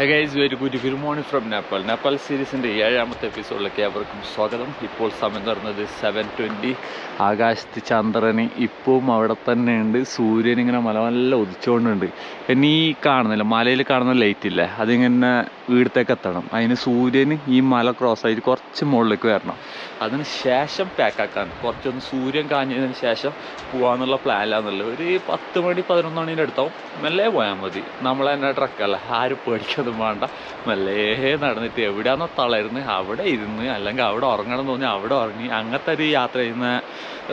Guys very good morning from Nepal സീരീസിൻ്റെ 7ാമത്തെ എപ്പിസോഡിലേക്ക് അവർക്കും സ്വാഗതം. ഇപ്പോൾ സമയം പറഞ്ഞത് 7:20. ആകാശത്ത് ചന്ദ്രന് ഇപ്പവും അവിടെ തന്നെ ഉണ്ട്. സൂര്യൻ ഇങ്ങനെ നല്ല ഉദിച്ചുകൊണ്ടുണ്ട്. പിന്നെ ഈ കാണുന്നില്ല, മലയിൽ കാണുന്ന ലൈറ്റ് ഇല്ലേ, അതിങ്ങനെ വീടത്തേക്ക് എത്തണം. അതിന് സൂര്യന് ഈ മല ക്രോസ് ആയിട്ട് കുറച്ച് മുകളിലേക്ക് വരണം. അതിന് ശേഷം പാക്കാക്കാൻ കുറച്ചൊന്ന് സൂര്യൻ കാഞ്ഞതിന് ശേഷം പോകാമെന്നുള്ള പ്ലാനിലാണെന്നുള്ളത്. ഒരു 10 മണി 11 മണീൻ്റെ അടുത്താവും. മെല്ലെ പോയാൽ മതി. നമ്മളെന്നെ ട്രക്കല്ല, ആരും പേടിക്കൊന്നും വേണ്ട. മെല്ലെ നടന്നിട്ട് എവിടെയാണോ തളരുന്ന് അവിടെ ഇരുന്ന്, അല്ലെങ്കിൽ അവിടെ ഉറങ്ങണം തോന്നി അവിടെ ഉറങ്ങി, അങ്ങനത്തെ ഒരു യാത്ര ചെയ്യുന്ന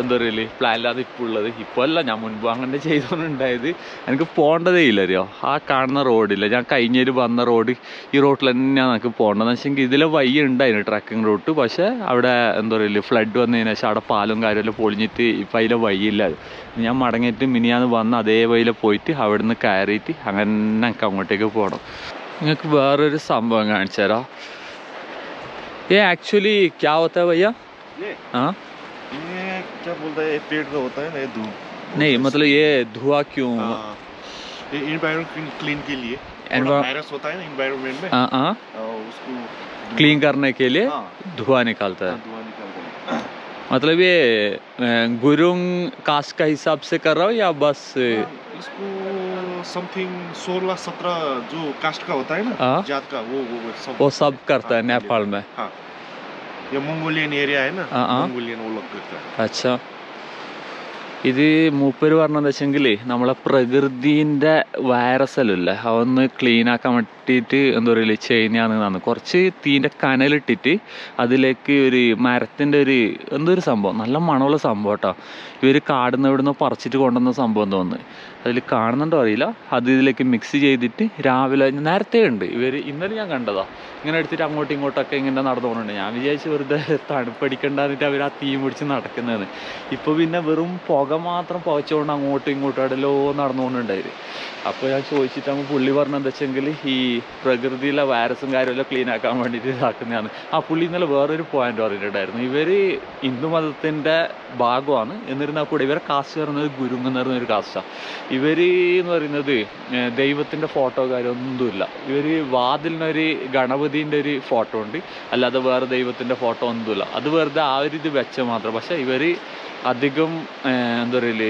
എന്താ പറയല് പ്ലാനില്ലാതെ ഇപ്പോൾ ഉള്ളത്. ഇപ്പോൾ അല്ല, ഞാൻ മുൻപ് അങ്ങനെ ചെയ്തുകൊണ്ടുണ്ടായത്. എനിക്ക് പോകേണ്ടതേ ഇല്ല അറിയോ. ആ കാണുന്ന റോഡില്ല, ഞാൻ കഴിഞ്ഞൊരു വന്ന റോഡ്, ഈ റോഡിൽ തന്നെയാണ് എനിക്ക് പോകേണ്ടതെന്ന് വെച്ചെങ്കിൽ ഇതിലെ വഴി ഉണ്ടായിരുന്നു ട്രക്കിംഗ് റൂട്ട്. പക്ഷേ അവിടെ എന്താ പറയല് ഫ്ലഡ് വന്നതിന് ശേഷം അവിടെ പാലും കാര്യമെല്ലാം പൊളിഞ്ഞിട്ട് ഇപ്പം അതിലെ വഴിയില്ല. ഞാൻ മടങ്ങിയിട്ട് മിനിയാന്ന് വന്ന് അതേ വഴിയിൽ പോയിട്ട് അവിടെ നിന്ന് കയറിയിട്ട് അങ്ങനെ എനിക്ക് അങ്ങോട്ടേക്ക് പോകണം. നിങ്ങൾക്ക് വേറൊരു സംഭവം കാണിച്ചു തരാം. एक्चुअली क्या होता है भैया? हाँ, ये क्या बोलता है, पेड़ का होता है ना, ये धूप नहीं मतलब ये धुआं क्यों? ये एनवायरनमेंट क्लीन के लिए, वायरस होता है ना एनवायरनमेंट में, उसको क्लीन करने के लिए हाँ, धुआं निकालता है. धुआं निकालता है. मतलब ये गुरुंग कास्ट का हिसाब से कर रहा हो या बस? इसको समथिंग 16-17 जो कास्ट का होता है ना, जात का, वो सब करता है नेपाल में. हाँ, ये मंगोलियन एरिया है ना, मंगोलियन वो लोग करता है. अच्छा, ഇത് മൂപ്പര് പറഞ്ഞതെന്ന് വെച്ചെങ്കിൽ നമ്മളെ പ്രകൃതിൻ്റെ വൈറസല്ലേ അതൊന്ന് ക്ലീൻ ആക്കാൻ വേണ്ടിയിട്ട് എന്താ പറയുക ചെയ്യുന്നതാണെന്നാണ്. കുറച്ച് തീൻ്റെ കനലിട്ടിട്ട് അതിലേക്ക് ഒരു മരത്തിൻ്റെ ഒരു എന്തൊരു സംഭവം, നല്ല മണമുള്ള സംഭവം കേട്ടോ. ഇവർ കാടുന്ന ഇവിടുന്ന് പറിച്ചിട്ട് കൊണ്ടുവന്ന സംഭവം തോന്നുന്നു. അതിൽ കാണുന്നുണ്ടോ അറിയില്ല. അത് ഇതിലേക്ക് മിക്സ് ചെയ്തിട്ട് രാവിലെ നേരത്തെ ഉണ്ട് ഇവർ, ഇന്നലെ ഞാൻ കണ്ടതാ, ഇങ്ങനെ എടുത്തിട്ട് അങ്ങോട്ടും ഇങ്ങോട്ടൊക്കെ ഇങ്ങനെ നടന്നു പോകുന്നുണ്ട്. ഞാൻ വിചാരിച്ച് വെറുതെ തണുപ്പടിക്കണ്ടാന്നിട്ട് അവർ ആ തീ പിടിച്ച് നടക്കുന്നതെന്ന്. ഇപ്പോൾ പിന്നെ വെറും പുക മാത്രം പുകച്ചുകൊണ്ട് അങ്ങോട്ടും ഇങ്ങോട്ടും അടലോ നടന്നുകൊണ്ടുണ്ടായത്. അപ്പോൾ ഞാൻ ചോദിച്ചിട്ടാകുമ്പോൾ പുള്ളി പറഞ്ഞതെന്ന് വെച്ചെങ്കിൽ ഈ പ്രകൃതിയിലെ വൈറസും കാര്യമെല്ലാം ക്ലീൻ ആക്കാൻ വേണ്ടിയിട്ട് ഇതാക്കുന്നതാണ്. ആ പുള്ളി ഇന്നലെ വേറൊരു പോയിന്റ് പറഞ്ഞിട്ടുണ്ടായിരുന്നു. ഇവർ ഹിന്ദു മതത്തിൻ്റെ ഭാഗമാണ്, എന്നിരുന്നാൽ കൂടെ ഇവരെ കാസ്റ്റ് പറയുന്നത് ഗുരുങ് എന്ന് പറയുന്നൊരു കാസ്റ്റാണ്. ഇവർ എന്ന് പറയുന്നത് ദൈവത്തിൻ്റെ ഫോട്ടോ കാര്യമൊന്നുമില്ല. ഇവർ വാതിലിനൊരു ഗണപതിൻ്റെ ഒരു ഫോട്ടോ ഉണ്ട്, അല്ലാതെ വേറെ ദൈവത്തിൻ്റെ ഫോട്ടോ ഒന്നുമില്ല. അത് വെറുതെ ആ ഒരു ഇത് വെച്ച മാത്രം. പക്ഷേ ഇവർ അധികം എന്താ പറയല്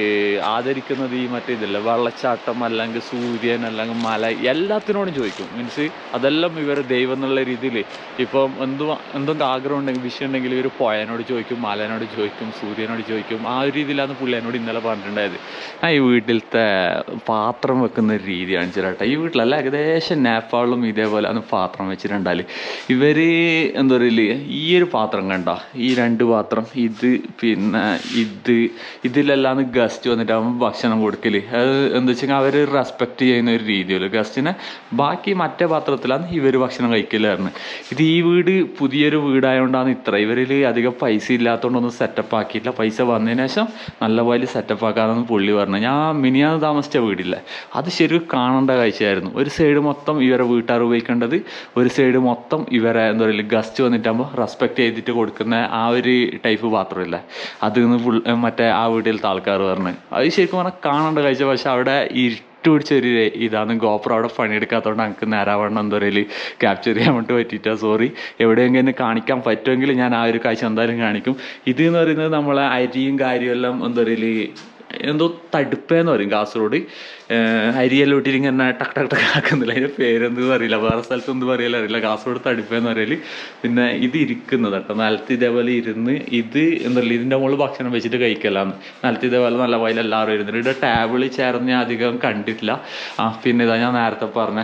ആദരിക്കുന്നത് ഈ മറ്റേ ഇതില്ല, വെള്ളച്ചാട്ടം അല്ലെങ്കിൽ സൂര്യൻ അല്ലെങ്കിൽ മല എല്ലാത്തിനോടും ചോദിക്കും. മീൻസ് അതെല്ലാം ഇവർ ദൈവം എന്നുള്ള രീതിയിൽ ഇപ്പം എന്തെങ്കിലും ആഗ്രഹം ഉണ്ടെങ്കിൽ വിഷയം ഉണ്ടെങ്കിൽ ഇവർ പുഴനോട് ചോദിക്കും, മലനോട് ചോദിക്കും, സൂര്യനോട് ചോദിക്കും. ആ ഒരു രീതിയിലാണ് പുള്ളി എന്നോട് ഇന്നലെ പറഞ്ഞിട്ടുണ്ടായത്. ഞാൻ ഈ വീട്ടിലത്തെ പാത്രം വെക്കുന്ന ഒരു രീതി കാണിച്ചു തരാട്ടെ. ഈ വീട്ടിലല്ല, ഏകദേശം നേപ്പാളിലും ഇതേപോലെ പാത്രം വെച്ചിട്ടുണ്ടാല്. ഇവർ എന്താ പറയല് ഈ ഒരു പാത്രം കണ്ട, ഈ 2 പാത്രം, ഇത് പിന്നെ ഇതിലെല്ലാം ഗസ്റ്റ് വന്നിട്ടാകുമ്പോൾ ഭക്ഷണം കൊടുക്കൽ. അത് എന്താ വെച്ചാൽ അവർ റെസ്പെക്റ്റ് ചെയ്യുന്ന ഒരു രീതിയല്ലോ ഗസ്റ്റിനെ. ബാക്കി മറ്റേ പാത്രത്തിലാണ് ഇവർ ഭക്ഷണം കഴിക്കലായിരുന്നു. ഇത് ഈ വീട് പുതിയൊരു വീടായതുകൊണ്ടാണ് ഇത്ര. ഇവരിൽ അധികം പൈസ ഇല്ലാത്തതുകൊണ്ടൊന്നും സെറ്റപ്പ് ആക്കിയില്ല. പൈസ വന്നതിന് ശേഷം നല്ല പോലെ സെറ്റപ്പ് ആക്കാമെന്ന് പുള്ളി പറഞ്ഞു. ഞാൻ മിനിയാന്ന് താമസിച്ച വീടില്ലേ, അത് ശരിക്കും കാണേണ്ട കാഴ്ചയായിരുന്നു. ഒരു സൈഡ് മൊത്തം ഇവരെ വീട്ടുകാർ ഉപയോഗിക്കേണ്ടത്, ഒരു സൈഡ് മൊത്തം ഇവരെ എന്താ പറയുക ഗസ്റ്റ് വന്നിട്ടാകുമ്പോൾ റെസ്പെക്റ്റ് ചെയ്തിട്ട് കൊടുക്കുന്ന ആ ഒരു ടൈപ്പ് പാത്രമില്ല, അത് മറ്റേ ആ വീട്ടിലത്തെ ആൾക്കാർ പറഞ്ഞു. അത് ശരിക്കും പറഞ്ഞാൽ കാണേണ്ട കാഴ്ച. പക്ഷെ അവിടെ ഇരുട്ട് പിടിച്ചൊരു ഇതാണ്. ഗോപ്രോ അവിടെ പണിയെടുക്കാത്തതുകൊണ്ട് എനിക്ക് നേരാവണ്ണം എന്താ പറയുക ക്യാപ്ചർ ചെയ്യാൻ വേണ്ടി പറ്റിയിട്ടാ. സോറി. എവിടെയെങ്കിലും കാണിക്കാൻ പറ്റുമെങ്കിൽ ഞാൻ ആ ഒരു കാഴ്ച എന്തായാലും കാണിക്കും. ഇത് എന്ന് പറയുന്നത് നമ്മളെ അരിയും കാര്യമെല്ലാം എന്താ പറയല് എന്തോ തടുപ്പേന്ന് പറയും കാസർഗോഡ്. അരിയെല്ലാം ഇട്ടിട്ട് ഇങ്ങനെ ടക്ക് ടക്ക് ടക്ക് ആക്കുന്നില്ല, അതിൻ്റെ പേരെന്തെന്ന് അറിയില്ല, വേറെ സ്ഥലത്തൊന്നും പറയലും അറിയില്ല. കാസർഗോഡ് തടുപ്പേന്ന് പറയല്. പിന്നെ ഇത് ഇരിക്കുന്നത് കേട്ടോ, നിലത്ത് ഇതേപോലെ ഇരുന്ന് ഇത് എന്താ പറയുക ഇതിൻ്റെ മുകളിൽ ഭക്ഷണം വെച്ചിട്ട് കഴിക്കലാന്ന്. നിലത്ത് ഇതേപോലെ നല്ല വയൽ എല്ലാവരും ഇരുന്നിട്ട്. ഇവിടെ ടേബിളിൽ ചേർന്ന് ഞാൻ അധികം കണ്ടിട്ടില്ല. പിന്നെ ഇതാ ഞാൻ നേരത്തെ പറഞ്ഞ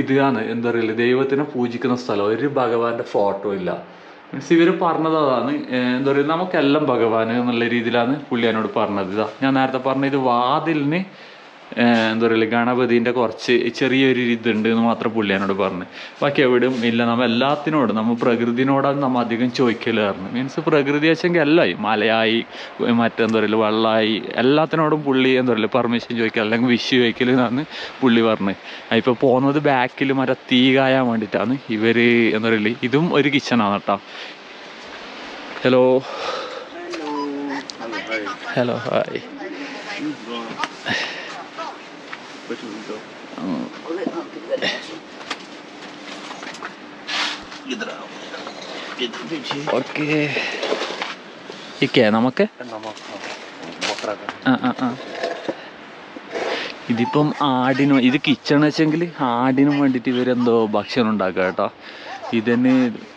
ഇതാണ് എന്താ പറയുക ദൈവത്തിനെ പൂജിക്കുന്ന സ്ഥലം. ഒരു ഭഗവാന്റെ ഫോട്ടോ ഇല്ല. മീൻസ് ഇവർ പറഞ്ഞത് അതാണ്. എന്താ പറയുക നമുക്കെല്ലാം ഭഗവാൻ എന്നുള്ള രീതിയിലാണ് പുള്ളി എന്നോട് പറഞ്ഞത്. ഇതാ ഞാൻ നേരത്തെ പറഞ്ഞ ഇത് വാതിലിന് എന്താ പറയുക ഗണപതിൻ്റെ കുറച്ച് ചെറിയൊരു ഇതുണ്ട് എന്ന് മാത്രം പുള്ളി എന്നോട് പറഞ്ഞു. ബാക്കി എവിടെയും ഇല്ല. നമ്മൾ എല്ലാത്തിനോടും നമ്മൾ പ്രകൃതിനോടാണ് നമ്മൾ അധികം ചോദിക്കലായിരുന്നു. മീൻസ് പ്രകൃതി വെച്ചെങ്കിൽ എല്ലായി, മലയായി മറ്റെന്താ പറയുക വെള്ളമായി, എല്ലാത്തിനോടും പുള്ളി എന്താ പറയുക പെർമിഷൻ ചോദിക്കുക അല്ലെങ്കിൽ വിഷ് ചോദിക്കൽ എന്നാണ് പുള്ളി പറഞ്ഞത്. ഇപ്പോൾ പോകുന്നത് ബാക്കിൽ മറ്റേ തീ കായാൻ വേണ്ടിയിട്ടാണ് ഇവർ എന്താ പറയുക. ഇതും ഒരു കിച്ചണാണ് കേട്ടോ. Hello hello hi. ഓക്കെ ഇക്കേ നമുക്ക് ഇതിപ്പം ആടിനും ഇത് കിച്ചൺ വെച്ചെങ്കിൽ ആടിനും വേണ്ടിയിട്ട് ഇവരെന്തോ ഭക്ഷണം ഉണ്ടാക്കുക കേട്ടോ. ഇതിന്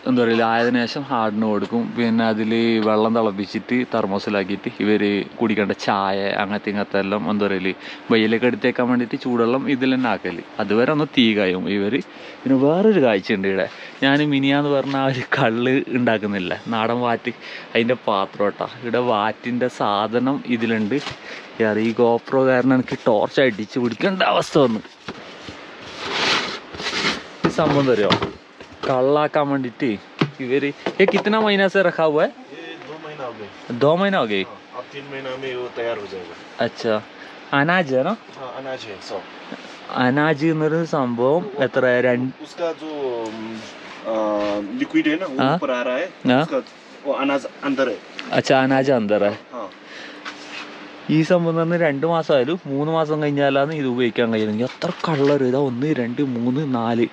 എന്താ പറയുക ആയതിനു ശേഷം ആടിന് കൊടുക്കും. പിന്നെ അതിൽ വെള്ളം തിളപ്പിച്ചിട്ട് തെർമോസിലാക്കിയിട്ട് ഇവർ കുടിക്കേണ്ട ചായ അങ്ങനത്തെ എല്ലാം എന്താ പറയല് വെയിലൊക്കെ എടുത്തേക്കാൻ വേണ്ടിയിട്ട് ചൂടുവെള്ളം ഇതിൽ തന്നെ ആക്കല്. അതുവരെ ഒന്ന് തീ കായും ഇവർ. പിന്നെ വേറൊരു കാഴ്ചയുണ്ട് ഇവിടെ. ഞാൻ മിനിയാന്ന് പറഞ്ഞ ആ ഒരു കള്ള് ഉണ്ടാക്കുന്നില്ല, നാടൻ വാറ്റ്, അതിൻ്റെ പാത്രം കേട്ടോ. ഇവിടെ വാറ്റിൻ്റെ സാധനം ഇതിലുണ്ട്. ഈ ഗോപ്രോ കാരണം എനിക്ക് ടോർച്ച് അടിച്ച് പിടിക്കേണ്ട അവസ്ഥ വന്നു. ഈ സംഭവം തരുമോ കള്ളാക്കാൻ വേണ്ടിയിട്ട് ഇവർ कितना महीना से रखा हुआ है? 2 महीना हो गए. अब 3 महीना में वो तैयार हो जाएगा. अच्छा अनाज है ना? हाँ अनाज है सब. अनाज എന്നൊരു സംഭവം എത്ര उसका जो लिक्विड है ना वो ऊपर आ रहा है. उसका वो अनाज अंदर है. अच्छा अनाज अंदर है. हाँ. ഈ സംഭവം തന്നെ 2 മാസമായാലും 3 മാസം കഴിഞ്ഞാലാണ് ഇത് ഉപയോഗിക്കാൻ കഴിയുന്നത്. എത്ര കളർ ഇതാ 1 2 3 4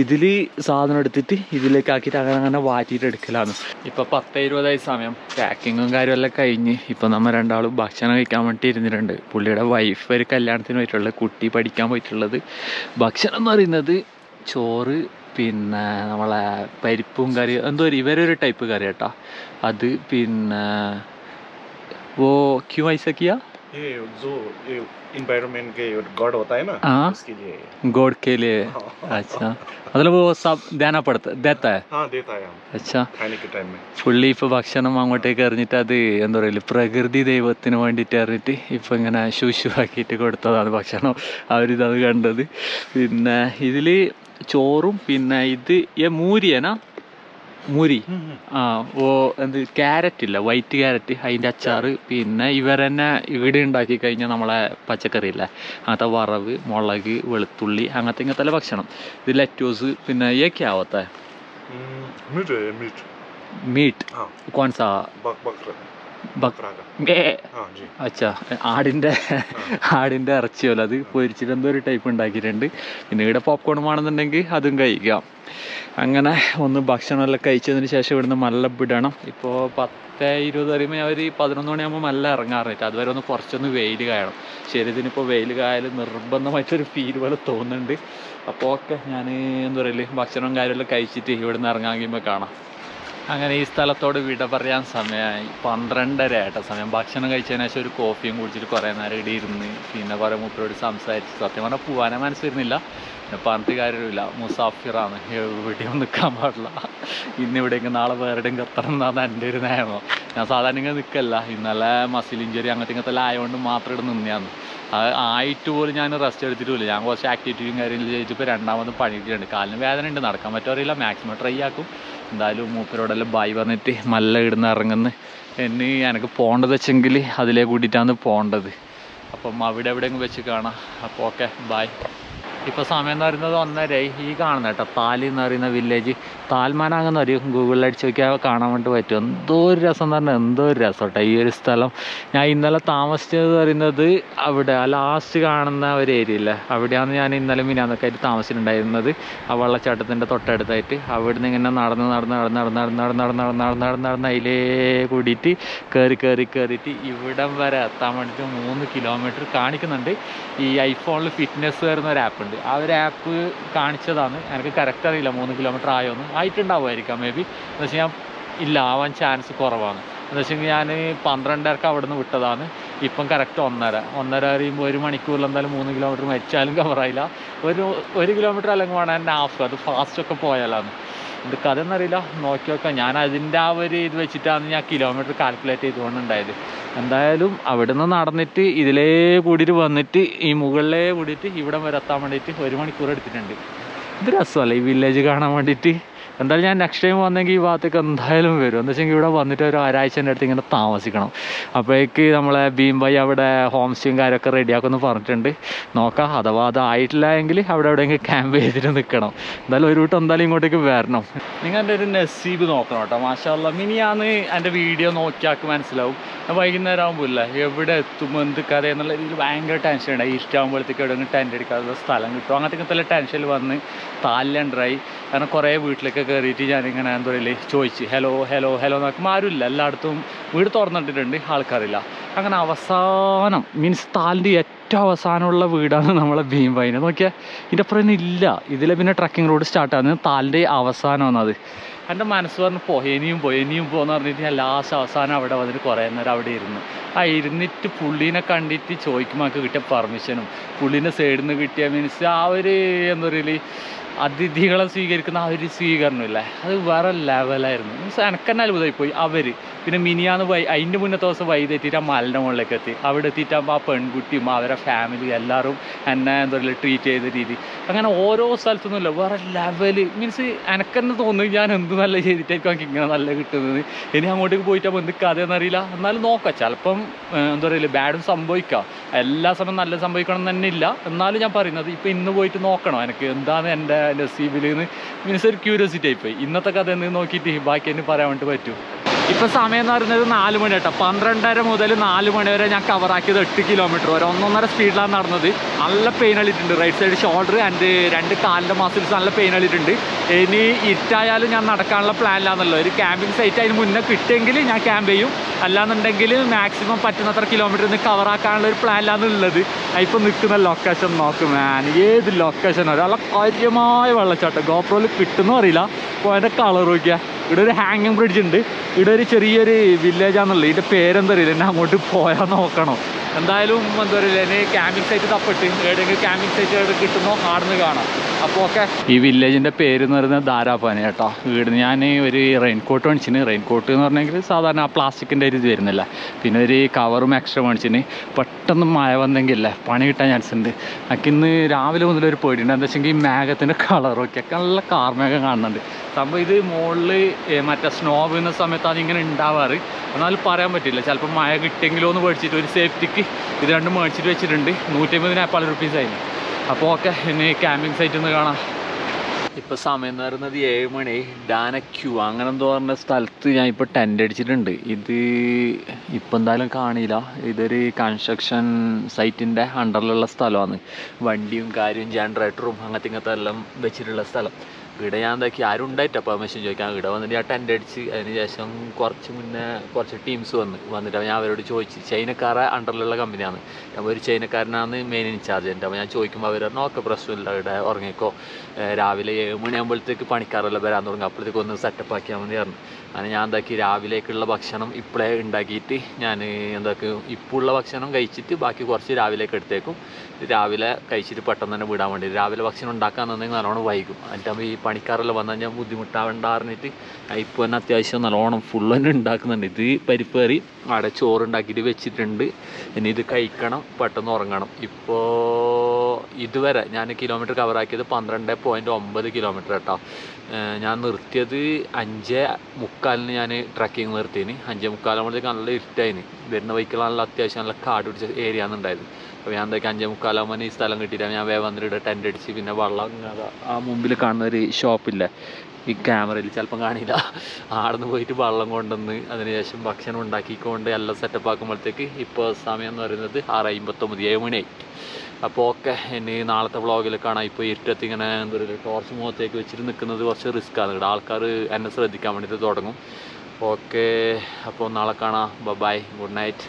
ഇതിൽ സാധനം എടുത്തിട്ട് ഇതിലേക്ക് ആക്കിയിട്ട് അങ്ങനെ വാറ്റിയിട്ട് എടുക്കലാണ്. ഇപ്പോൾ 10:20 സമയം. പാക്കിങ്ങും കാര്യമെല്ലാം കഴിഞ്ഞ് ഇപ്പോൾ നമ്മൾ രണ്ടാളും ഭക്ഷണം കഴിക്കാൻ വേണ്ടി ഇരുന്നിട്ടുണ്ട്. പുള്ളിയുടെ വൈഫ് ഒരു കല്യാണത്തിന് പോയിട്ടുള്ളത്, കുട്ടി പഠിക്കാൻ പോയിട്ടുള്ളത്. ഭക്ഷണം എന്ന് പറയുന്നത് ചോറ്, പിന്നെ നമ്മളെ പരിപ്പും കറി, എന്തോ ഇവരൊരു ടൈപ്പ് കറി കേട്ടോ. അത് പിന്നെ वो क्यों ऐसा किया? ये जो environment के गॉड होता है ना उसके लिए. गॉड के लिए. अच्छा मतलब वो सब देता है. हाँ देता है. अच्छा खाने के टाइम में പുള്ളി ഇപ്പോൾ ഭക്ഷണം അങ്ങോട്ടേക്ക് എറിഞ്ഞിട്ട് അത് എന്താ പറയുക പ്രകൃതി ദൈവത്തിന് വേണ്ടിയിട്ട് എറിഞ്ഞിട്ട് ഇപ്പം ഇങ്ങനെ ശുശുവാക്കിയിട്ട് കൊടുത്തതാണ് ഭക്ഷണം. അവരിതത് കണ്ടത്. പിന്നെ ഇതിൽ ചോറും പിന്നെ ഇത് മൂരിയനാ മുരി ഓ എന്ത് ക്യാരറ്റ് ഇല്ല, വൈറ്റ് ക്യാരറ്റ്, അതിൻ്റെ അച്ചാറ്. പിന്നെ ഇവരെന്നെ ഇവിടെ ഉണ്ടാക്കി കഴിഞ്ഞാൽ നമ്മളെ പച്ചക്കറി ഇല്ല അങ്ങനത്തെ വറവ്, മുളക്, വെളുത്തുള്ളി അങ്ങനത്തെ ഇങ്ങനത്തെ ഭക്ഷണം. ഇത് ലെറ്റൂസ്. പിന്നെ ഏക്കെ ആവത്തെ മീറ്റ് കോൺസാ അച്ഛാ ആടിൻ്റെ ഇറച്ചിയല്ലോ, അത് പൊരിച്ചിട്ട് എന്തോ ഒരു ടൈപ്പ് ഉണ്ടാക്കിയിട്ടുണ്ട്. പിന്നെ ഇവിടെ പോപ്കോൺ വേണമെന്നുണ്ടെങ്കിൽ അതും കഴിക്കാം. അങ്ങനെ ഒന്ന് ഭക്ഷണമെല്ലാം കഴിച്ചതിന് ശേഷം ഇവിടുന്ന് മല്ല വിടണം. ഇപ്പോൾ 10:20 പറയുമ്പോൾ അവർ 11 മണിയാകുമ്പോൾ മല്ല ഇറങ്ങാറുണ്ട്. അതുവരെ ഒന്ന് കുറച്ചൊന്ന് വെയിൽ കായണം. ശരീരത്തിനിപ്പോൾ വെയിൽ കായാലും നിർബന്ധമായിട്ടൊരു ഫീൽ പോലെ തോന്നുന്നുണ്ട്. അപ്പോൾ ഓക്കെ, ഞാൻ എന്താ പറയല് ഭക്ഷണവും കാര്യമെല്ലാം കഴിച്ചിട്ട് ഇവിടുന്ന് ഇറങ്ങാൻ കഴിയുമ്പോൾ കാണാം. അങ്ങനെ ഈ സ്ഥലത്തോട് വിട പറയാൻ സമയമായി. 12:30 ആയിട്ട സമയം. ഭക്ഷണം കഴിച്ചതിന് ശേഷം ഒരു കോഫിയും കുടിച്ചിട്ട് കുറേ നേരം ഇവിടെ ഇരുന്ന് പിന്നെ കുറേ മൂപ്പരോട് സംസാരിച്ച് സത്യം പറഞ്ഞാൽ പോകാനേ മനസ്സ് വരുന്നില്ല. പിന്നെ പറഞ്ഞിട്ട് കാര്യമില്ല, മുസാഫിറാണ്, എവിടെയും നിൽക്കാൻ പാടില്ല. ഇന്നിവിടെയെങ്കിൽ നാളെ വേറെ എവിടെയെങ്കിലും എത്തണം എന്നാണ് എൻ്റെ ഒരു നിയമം. ഞാൻ സാധാരണ ഇങ്ങനെ നിൽക്കല്ല. ഇന്നലെ മസിൽ ഇഞ്ചുറി അങ്ങനത്തെ ഇങ്ങനത്തെ ആയതുകൊണ്ട് മാത്രം ഇവിടെ നിന്നെയാണ്. അത് ആയിട്ട് പോലും ഞാൻ റെസ്റ്റ് എടുത്തിട്ടില്ല. ഞാൻ കുറച്ച് ആക്ടിവിറ്റിയും കാര്യങ്ങളും ചെയ്തിട്ട് ഇപ്പോൾ രണ്ടാമതും പണിയിട്ടുണ്ട്. കാലിന് വേദന ഉണ്ട്, നടക്കാൻ പറ്റുമോ അറിയില്ല. മാക്സിമം ട്രൈ ആക്കും. എന്തായാലും മൂപ്പരോടെല്ലാം ബായ് പറഞ്ഞിട്ട് മല്ല ഇടുന്ന് ഇറങ്ങുന്നു. എനിക്ക് പോകേണ്ടത് വെച്ചെങ്കിൽ അതിലേ കൂട്ടിയിട്ടാണ് പോകേണ്ടത്. അപ്പം അവിടെ എവിടെയെങ്കിലും വെച്ച് കാണാം. അപ്പോൾ ഓക്കെ ബായ്. ഇപ്പോൾ സമയം എന്ന് പറയുന്നത് 1:30. ഈ കാണുന്ന കേട്ടോ താലി എന്ന് പറയുന്ന വില്ലേജ്. താൽമാനാങ്ങെന്ന് പറയും. ഗൂഗിളിൽ അടിച്ച് നോക്കിയാൽ കാണാൻ വേണ്ടി പറ്റും. എന്തോ ഒരു രസം എന്ന് പറഞ്ഞാൽ എന്തോ ഒരു രസം കേട്ടോ ഈ ഒരു സ്ഥലം. ഞാൻ ഇന്നലെ താമസിച്ചത് പറയുന്നത് അവിടെ ആ ലാസ്റ്റ് കാണുന്ന ഒരു ഏരിയ ഇല്ലേ, അവിടെയാണ് ഞാൻ ഇന്നലെ മിനിയാന്നൊക്കെ ആയിട്ട് താമസിച്ചിട്ടുണ്ടായിരുന്നത്. ആ വെള്ളച്ചാട്ടത്തിൻ്റെ തൊട്ടടുത്തായിട്ട്. അവിടുന്ന് ഇങ്ങനെ നടന്ന് അതിലേ കൂടിയിട്ട് കയറിയിട്ട് ഇവിടം വരെ എത്താൻ വേണ്ടിയിട്ട് 3 കിലോമീറ്റർ കാണിക്കുന്നുണ്ട്. ഈ ഐഫോണിൽ ഫിറ്റ്നസ് വരുന്ന ഒരു ആപ്പ് ഉണ്ട്. ആ ഒരു ആപ്പ് കാണിച്ചതാണ്. എനിക്ക് കറക്റ്റ് അറിയില്ല 3 കിലോമീറ്റർ ആയോന്ന്. ആയിട്ടുണ്ടാവുമായിരിക്കാം മേ ബി. എന്ന് വെച്ചാൽ ഞാൻ ഇല്ല, ആവാൻ ചാൻസ് കുറവാണ്. എന്ന് വെച്ചെങ്കിൽ ഞാൻ 12:30 അവിടെ നിന്ന് വിട്ടതാണ്. ഇപ്പം കറക്റ്റ് 1:30 അറിയുമ്പോൾ 1 മണിക്കൂറിൽ എന്തായാലും 3 കിലോമീറ്റർ മരിച്ചാലും കവറായില്ല. 1 കിലോമീറ്റർ അല്ലെങ്കിൽ വേണം എൻ്റെ ഹാഫ്. അത് ഫാസ്റ്റൊക്കെ പോയാലാണ്. ഇത് കഥ എന്നറിയില്ല, നോക്കി നോക്കാം. ഞാൻ അതിൻ്റെ ആ ഒരു ഇത് വെച്ചിട്ടാണ് ഞാൻ കിലോമീറ്റർ കാൽക്കുലേറ്റ് ചെയ്തുകൊണ്ടുണ്ടായത്. എന്തായാലും അവിടെ നിന്ന് നടന്നിട്ട് ഇതിലേ കൂടിയിട്ട് വന്നിട്ട് ഈ മുകളിലേ കൂടിയിട്ട് ഇവിടം വരെ എത്താൻ വേണ്ടിയിട്ട് 1 മണിക്കൂർ എടുത്തിട്ടുണ്ട്. ഇത് രസമല്ലേ ഈ വില്ലേജ് കാണാൻ വേണ്ടിയിട്ട്. എന്തായാലും ഞാൻ നെക്സ്റ്റ് ടൈം വന്നെങ്കിൽ ഈ ഭാഗത്തേക്ക് എന്തായാലും വരും. എന്താ വെച്ചെങ്കിൽ ഇവിടെ വന്നിട്ട് ഒരു ഒരാഴ്ചൻ്റെ അടുത്ത് ഇങ്ങനെ താമസിക്കണം. അപ്പോഴേക്ക് നമ്മളെ ഭീംബായി അവിടെ ഹോം സ്റ്റേയും കാര്യമൊക്കെ റെഡിയാക്കുമെന്ന് പറഞ്ഞിട്ടുണ്ട്. നോക്കാം, അഥവാ അതായിട്ടില്ല എങ്കിൽ അവിടെ എവിടെയെങ്കിലും ക്യാമ്പ് ചെയ്തിട്ട് നിൽക്കണം. എന്തായാലും ഒരു വട്ടം എന്തായാലും ഇങ്ങോട്ടേക്ക് വരണം. നിങ്ങൾ എൻ്റെ ഒരു നസീബ് നോക്കണം കേട്ടോ. മാഷാഅല്ലാ, മിനിയാന്ന് എൻ്റെ വീഡിയോ നോക്കിയാൾക്ക് മനസ്സിലാവും. വൈകുന്നേരം ആകുമ്പോൾ ഇല്ല എവിടെ എത്തുമ്പോൾ എന്ത് കഥ എന്നുള്ള രീതിയിൽ ഭയങ്കര ടെൻഷൻ ഉണ്ടായി. ഇഷ്ടമാകുമ്പോഴത്തേക്ക് എവിടെയെങ്കിലും ടെൻ്റ് അടിക്കാനുള്ള സ്ഥലം കിട്ടും അങ്ങനത്തെ ടെൻഷനിൽ വന്ന് താല്ലുണ്ടായി. കാരണം കുറേ വീട്ടിലൊക്കെ കയറിയിട്ട് ഞാനിങ്ങനെ എന്താ പറയുക ചോദിച്ച് ഹലോ ഹലോ ഹലോ നോക്കുമ്പോൾ ആരുമില്ല. എല്ലായിടത്തും വീട് തുറന്നിട്ടിട്ടുണ്ട്, ആൾക്കാരില്ല. അങ്ങനെ അവസാനം മീൻസ് താലിൻ്റെ ഏറ്റവും അവസാനമുള്ള വീടാണ് നമ്മളെ ഭീംബായിനെ. നോക്കിയാൽ ഇതിൻ്റെ അപ്പുറം ഇല്ല. ഇതിലെ പിന്നെ ട്രക്കിംഗ് റോഡ് സ്റ്റാർട്ടാകുന്നത് താലിൻ്റെ അവസാനമാണ്. അത് എൻ്റെ മനസ്സ് പറഞ്ഞ് ഇനിയും പോകുമെന്ന് പറഞ്ഞിട്ട് ഞാൻ ലാസ്റ്റ് അവസാനം അവിടെ വന്നിട്ട് കുറേ നേരം അവിടെ ഇരുന്നു. ഇരുന്നിട്ട് പുള്ളീനെ കണ്ടിട്ട് ചോദിക്കുമ്പോൾ എനിക്ക് കിട്ടിയ പെർമിഷനും പുള്ളീൻ്റെ സൈഡിൽ നിന്ന് കിട്ടിയ മീൻസ് ആ ഒരു എന്താ പറയുക അതിഥികളെ സ്വീകരിക്കുന്ന ആ ഒരു സ്വീകരണമില്ലേ, അത് വേറെ ലെവലായിരുന്നു. മീൻസ് എനിക്കെന്നെ അത്ഭുതമായി പോയി. അവർ പിന്നെ മിനിയാന്ന് അതിൻ്റെ മുന്നത്തെ ദിവസം വൈകിട്ടെത്തിയിട്ട് ആ മലൻ്റെ മുകളിലേക്ക് എത്തി. അവിടെ എത്തിയിട്ടാകുമ്പോൾ ആ പെൺകുട്ടിയും അവരെ ഫാമിലി എല്ലാവരും എന്നെ എന്താ പറയുക ട്രീറ്റ് ചെയ്ത രീതി അങ്ങനെ ഓരോ സ്ഥലത്തൊന്നുമില്ല വേറെ ലെവല്. മീൻസ് എനിക്കെന്നെ തോന്നുന്നു ഞാൻ എന്ത് നല്ല ചെയ്തിട്ടായിരിക്കും എനിക്ക് ഇങ്ങനെ നല്ല കിട്ടുന്നത്. ഇനി അങ്ങോട്ടേക്ക് പോയിട്ടാകുമ്പോൾ എന്ത് കഥയെന്നറിയില്ല. എന്നാലും നോക്കാം, ചിലപ്പം എന്താ പറയുക ബാഡും സംഭവിക്കാം. എല്ലാ സമയം നല്ല സംഭവിക്കണം എന്ന് തന്നെ ഇല്ല. എന്നാലും ഞാൻ പറയുന്നത് ഇപ്പം ഇന്ന് പോയിട്ട് നോക്കണം എനിക്ക് എന്താണ് എൻ്റെ നസീബിൽ നിന്ന്. മീൻസ് ഒരു ക്യൂരിയോസിറ്റി ആയിപ്പോയി. ഇന്നത്തെ കഥ എന്ന് നോക്കിയിട്ട് ബാക്കി എന്നെ പറയാൻ വേണ്ടി പറ്റും. ഇപ്പോൾ സമയം എന്ന് പറയുന്നത് 4 മണി കേട്ടോ. 12:30 മുതൽ 4 മണി വരെ ഞാൻ കവറാക്കിയത് 8 കിലോമീറ്റർ. ഒരു 1.5 സ്പീഡിലാണ് നടന്നത്. നല്ല പെയിൻ അളിയിട്ടുണ്ട്. റൈറ്റ് സൈഡ് ഷോൾഡർ ആൻഡ് 2 കാലിൻ്റെ മസിൽസ് നല്ല പെയിൻ അളിയിട്ടുണ്ട്. ഇനി ഇരുട്ടായാലും ഞാൻ നടക്കാനുള്ള പ്ലാനിലാണല്ലോ. ഒരു ക്യാമ്പിംഗ് സൈറ്റ് അതിന് മുന്നേ കിട്ടിയെങ്കിൽ ഞാൻ ക്യാമ്പ് ചെയ്യും. അല്ലാന്നുണ്ടെങ്കിൽ മാക്സിമം പറ്റുന്നത്ര കിലോമീറ്റർ നിന്ന് കവറാക്കാനുള്ള ഒരു പ്ലാനിലാണ് ഉള്ളത്. ഇപ്പോൾ നിൽക്കുന്ന ലൊക്കേഷൻ നോക്കും മാൻ, ഏത് ലൊക്കേഷനോ നല്ല കാര്യമായ വെള്ളച്ചാട്ടം. ഗോപ്രോയിൽ കിട്ടുമെന്നും അറിയില്ല. അപ്പോൾ അതിൻ്റെ കളർ നോക്കിയാൽ ഇവിടെ ഒരു ഹാങ്ങിങ് ബ്രിഡ്ജ് ഉണ്ട്. ഇവിടെ ഒരു ചെറിയൊരു വില്ലേജാണെന്നുള്ളത്. ഇതിൻ്റെ പേരെന്താ അറിയില്ല. എന്നെ അങ്ങോട്ട് പോയാൽ നോക്കണം. എന്തായാലും എന്താ പറയുക ഇനി ക്യാമ്പിംഗ് സൈറ്റ് തപ്പിട്ട് എവിടെയെങ്കിലും ക്യാമ്പിംഗ് സൈറ്റ് എവിടെ കിട്ടുന്നോ ആടുന്ന് കാണാം. അപ്പോൾ ഓക്കെ. ഈ വില്ലേജിൻ്റെ പേര് എന്ന് പറയുന്നത് ധാരാപ്പാന കേട്ടോ. വീടിന് ഞാൻ ഒരു റെയിൻകോട്ട് മേടിച്ചിന്. റെയിൻകോട്ട് എന്ന് പറഞ്ഞെങ്കിൽ സാധാരണ പ്ലാസ്റ്റിക്കിൻ്റെ ഒരു ഇത് വരുന്നില്ല. പിന്നെ ഒരു കവറും എക്സ്ട്രാ മേടിച്ചിന്. പെട്ടെന്ന് മഴ വന്നെങ്കിലല്ലേ പണി കിട്ടാൻ ചാൻസ് ഉണ്ട്. എനിക്ക് ഇന്ന് രാവിലെ മുതലൊരു പേടിയുണ്ട്. എന്താ വെച്ചെങ്കിൽ ഈ മേഘത്തിൻ്റെ കളറൊക്കെ നല്ല കാർമേഘം കാണുന്നുണ്ട്. സംഭവം ഇത് മുകളിൽ മറ്റേ സ്നോ വീഴുന്ന സമയത്താണ് ഇങ്ങനെ ഉണ്ടാവാറ്. എന്നാലും പറയാൻ പറ്റില്ല, ചിലപ്പോൾ മഴ കിട്ടിയെങ്കിലോ എന്ന് മേടിച്ചിട്ട് ഒരു സേഫ്റ്റിക്ക് ഇത് രണ്ടും മേടിച്ചിട്ട് വെച്ചിട്ടുണ്ട്. 150 നേപ്പാൾ റുപ്പീസ് ആയിരുന്നു. അപ്പോൾ ഓക്കെ, ഇനി ക്യാമ്പിംഗ് സൈറ്റിൽ നിന്ന് കാണാം. ഇപ്പോൾ സമയം എന്ന് പറയുന്നത് 7 മണി. ഡാനക്യൂ അങ്ങനെ എന്തോ പറഞ്ഞ സ്ഥലത്ത് ഞാൻ ഇപ്പോൾ ടെൻ്റ് അടിച്ചിട്ടുണ്ട്. ഇത് ഇപ്പം എന്തായാലും കാണില്ല. ഇതൊരു കൺസ്ട്രക്ഷൻ സൈറ്റിൻ്റെ അണ്ടറിലുള്ള സ്ഥലമാണ്. വണ്ടിയും കാര്യവും ജനറേറ്ററും ഇങ്ങനത്തെ എല്ലാം വെച്ചിട്ടുള്ള സ്ഥലം. ഇവിടെ ഞാൻ എന്താക്കി ആരും ഉണ്ടായിട്ടാ പെർമിഷൻ ചോദിക്കാൻ. ഇവിടെ വന്നിട്ട് ഞാൻ ടെൻ്റ് അടിച്ച് അതിന് ശേഷം കുറച്ച് മുന്നേ കുറച്ച് ടീംസ് വന്നിട്ട് ഞാൻ അവരോട് ചോദിച്ചു. ചൈനക്കാരെ അണ്ടറിലുള്ള കമ്പനിയാണ്. അപ്പോൾ ഒരു ചൈനക്കാരനാണ് മെയിൻ ഇൻചാർജ്. അപ്പോൾ ഞാൻ ചോദിക്കുമ്പോൾ അവർ പറഞ്ഞു ഓക്കെ പ്രശ്നമില്ല, ഇവിടെ ഉറങ്ങിക്കോ, രാവിലെ 7 മണിയാകുമ്പോഴത്തേക്ക് പണിക്കാരെല്ലാം വരാൻ തുടങ്ങും, അപ്പോഴത്തേക്ക് ഒന്ന് സെറ്റപ്പ് ആക്കിയാൽ മതി പറഞ്ഞു. അങ്ങനെ ഞാൻ എന്താക്കി രാവിലേക്കുള്ള ഭക്ഷണം ഇപ്പോഴേ ഉണ്ടാക്കിയിട്ട് ഞാൻ എന്താക്കി ഇപ്പോൾ ഉള്ള ഭക്ഷണം കഴിച്ചിട്ട് ബാക്കി കുറച്ച് രാവിലേക്ക് എടുത്തേക്കും. രാവിലെ കഴിച്ചിട്ട് പെട്ടെന്ന് തന്നെ വിടാൻ വേണ്ടി. രാവിലെ ഭക്ഷണം ഉണ്ടാക്കാൻ തന്നെങ്കിൽ നല്ലോണം വൈകും. എന്നിട്ടാകുമ്പോൾ ഈ പണിക്കാരെല്ലാം വന്നാൽ ഞാൻ ബുദ്ധിമുട്ടാവേണ്ട പറഞ്ഞിട്ട് ഇപ്പോൾ തന്നെ അത്യാവശ്യം നല്ലോണം ഫുൾ തന്നെ ഉണ്ടാക്കുന്നുണ്ട്. ഇത് പരിപ്പ് കറി അവിടെ ചോറുണ്ടാക്കിയിട്ട് വെച്ചിട്ടുണ്ട്. ഇനി ഇത് കഴിക്കണം, പെട്ടെന്ന് ഉറങ്ങണം. ഇപ്പോൾ ഇതുവരെ ഞാൻ കിലോമീറ്റർ കവറാക്കിയത് 12.9 കിലോമീറ്റർ കേട്ടോ. ഞാൻ നിർത്തിയത് 5:45 ഞാൻ ട്രക്കിങ് നിർത്തിന്. 5:45 ആകുമ്പോഴത്തേക്ക് നല്ല ഇരുട്ടായിന്. വരുന്ന വൈക്കുള്ള നല്ല അത്യാവശ്യം നല്ല കാട് പിടിച്ച ഏരിയ ആണ് ഉണ്ടായത്. അപ്പോൾ ഞാൻ എന്താക്കി 5:45 ആകുമ്പോൾ ഈ സ്ഥലം കിട്ടിയിട്ടാണ് ഞാൻ വേഗം വന്നിട്ട് ടെൻ്റ് അടിച്ച്. പിന്നെ വെള്ളം ആ മുമ്പിൽ കാണുന്ന ഒരു ഷോപ്പില്ലേ, ഈ ക്യാമറയിൽ ചിലപ്പം കാണില്ല, അവിടെ നിന്ന് പോയിട്ട് വെള്ളം കൊണ്ടുവന്ന് അതിനുശേഷം ഭക്ഷണം ഉണ്ടാക്കിക്കൊണ്ട് എല്ലാം സെറ്റപ്പ് ആക്കുമ്പോഴത്തേക്ക് ഇപ്പോൾ സമയം എന്ന് പറയുന്നത് 6:59, 7 മണിയായി. അപ്പോൾ ഓക്കെ, ഇനി നാളത്തെ വ്ളോഗിൽ കാണാം. ഇപ്പോൾ ഇരുട്ടത്ത് ഇങ്ങനെ എന്താ പറയുക ടോർച്ച് മുഖത്തേക്ക് വെച്ചിട്ട് നിൽക്കുന്നത് കുറച്ച് റിസ്ക്കാണ്. ഇവിടെ ആൾക്കാർ എന്നെ ശ്രദ്ധിക്കാൻ വേണ്ടിയിട്ട് തുടങ്ങും. ഓക്കെ, അപ്പോൾ നാളെ കാണാം. Bye, good night.